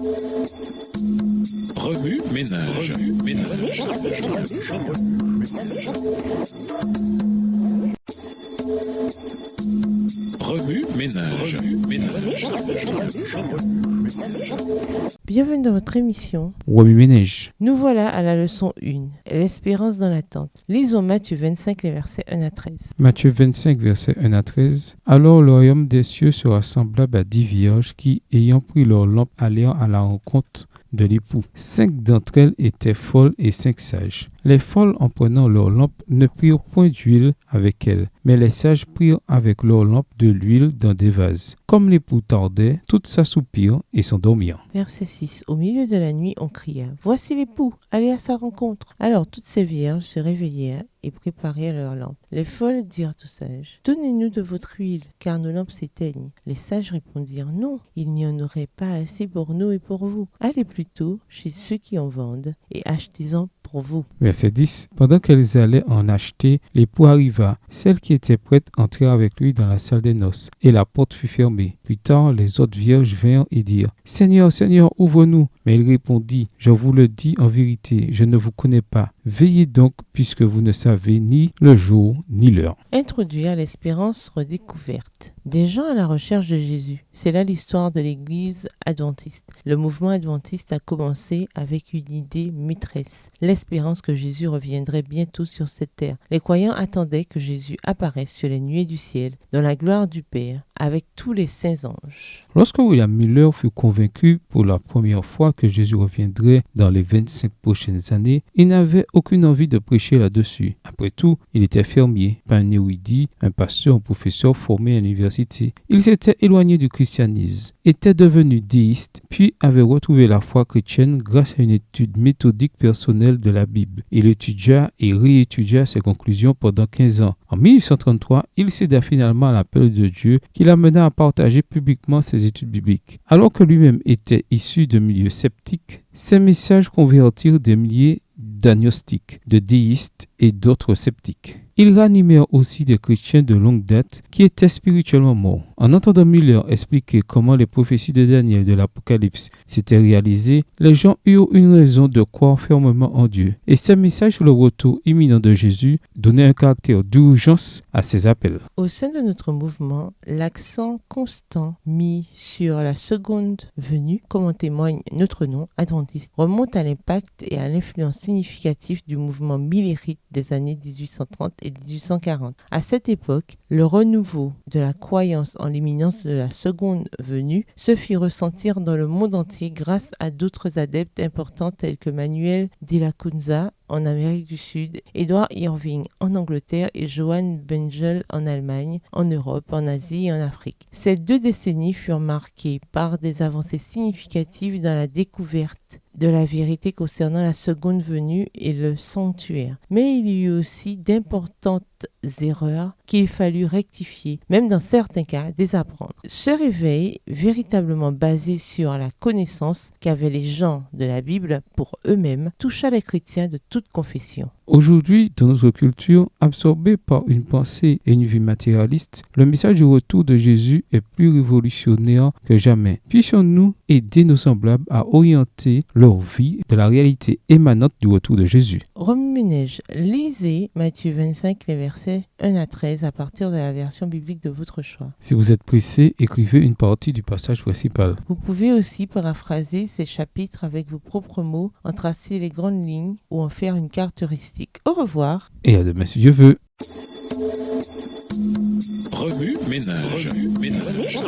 Remue ménage. Remue ménage. Bienvenue dans votre émission. Remue ménage. Nous voilà à la leçon 1, l'espérance dans l'attente. Lisons Matthieu 25, les versets 1 à 13. Matthieu 25, versets 1 à 13. Alors le royaume des cieux sera semblable à 10 vierges qui, ayant pris leur lampe, allèrent à la rencontre de l'époux. 5 d'entre elles étaient folles et 5 sages. Les folles, en prenant leur lampe, ne prirent point d'huile avec elles, mais les sages prirent avec leur lampe de l'huile dans des vases. Comme l'époux tardait, toutes s'assoupirent et s'endormirent. Verset 6. Au milieu de la nuit, on cria « Voici l'époux, allez à sa rencontre !» Alors toutes ces vierges se réveillèrent et préparèrent leurs lampes. Les folles dirent aux sages « Donnez-nous de votre huile, car nos lampes s'éteignent. » Les sages répondirent « Non, il n'y en aurait pas assez pour nous et pour vous. Allez plutôt chez ceux qui en vendent et achetez-en pour vous. » Verset 10. Pendant qu'elles allaient en acheter, l'époux arriva. Celles qui étaient prêtes entrèrent avec lui dans la salle des noces, et la porte fut fermée. Plus tard, les autres vierges vinrent et dirent « Seigneur, Seigneur, ouvre-nous !» Mais il répondit « Je vous le dis en vérité, je ne vous connais pas. Veillez donc, puisque vous ne savez ni le jour ni l'heure. » Introduire l'espérance redécouverte. Des gens à la recherche de Jésus. C'est là l'histoire de l'église adventiste. Le mouvement adventiste a commencé avec une idée maîtresse, l'espérance que Jésus reviendrait bientôt sur cette terre. Les croyants attendaient que Jésus apparaisse sur les nuées du ciel, dans la gloire du Père, avec tous les saints anges. Lorsque William Miller fut convaincu pour la première fois que Jésus reviendrait dans les 25 prochaines années, il n'avait aucune envie de prêcher là-dessus. Après tout, il était fermier, pas un érudit, un pasteur, un professeur formé à l'université. Il s'était éloigné du christianisme, était devenu déiste, puis avait retrouvé la foi chrétienne grâce à une étude méthodique personnelle de la Bible. Il étudia et réétudia ses conclusions pendant 15 ans. En 1833, il céda finalement à l'appel de Dieu qui l'amena à partager publiquement ses études bibliques. Alors que lui-même était issu de milieux sceptiques, ses messages convertirent des milliers d'agnostiques, de déistes et d'autres sceptiques. Ils ranimèrent aussi des chrétiens de longue date qui étaient spirituellement morts. En entendant Miller expliquer comment les prophéties de Daniel de l'Apocalypse s'étaient réalisées, les gens eurent une raison de croire fermement en Dieu. Et ces messages sur le retour imminent de Jésus donnaient un caractère d'urgence à ces appels. Au sein de notre mouvement, l'accent constant mis sur la seconde venue, comme en témoigne notre nom, adventiste, remonte à l'impact et à l'influence significative du mouvement millérite des années 1830 et 1840. À cette époque, le renouveau de la croyance en l'imminence de la seconde venue se fit ressentir dans le monde entier grâce à d'autres adeptes importants tels que Manuel de la Cunza en Amérique du Sud, Edward Irving en Angleterre et Johann Bengel en Allemagne, en Europe, en Asie et en Afrique. Ces 2 décennies furent marquées par des avancées significatives dans la découverte de la vérité concernant la seconde venue et le sanctuaire. Mais il y eut aussi d'importantes erreurs qu'il fallut rectifier, même dans certains cas désapprendre. Ce réveil, véritablement basé sur la connaissance qu'avaient les gens de la Bible pour eux-mêmes, toucha les chrétiens de toute confession. Aujourd'hui, dans notre culture, absorbée par une pensée et une vie matérialiste, le message du retour de Jésus est plus révolutionnaire que jamais. Puissions-nous aider nos semblables à orienter leur vie de la réalité émanante du retour de Jésus. Remue ménage, lisez Matthieu 25, les versets 1 à 13 à partir de la version biblique de votre choix. Si vous êtes pressé, écrivez une partie du passage principal. Vous pouvez aussi paraphraser ces chapitres avec vos propres mots, en tracer les grandes lignes ou en faire une caractéristique. Au revoir. Et à demain si Dieu veut. Remue ménage. Remue ménage.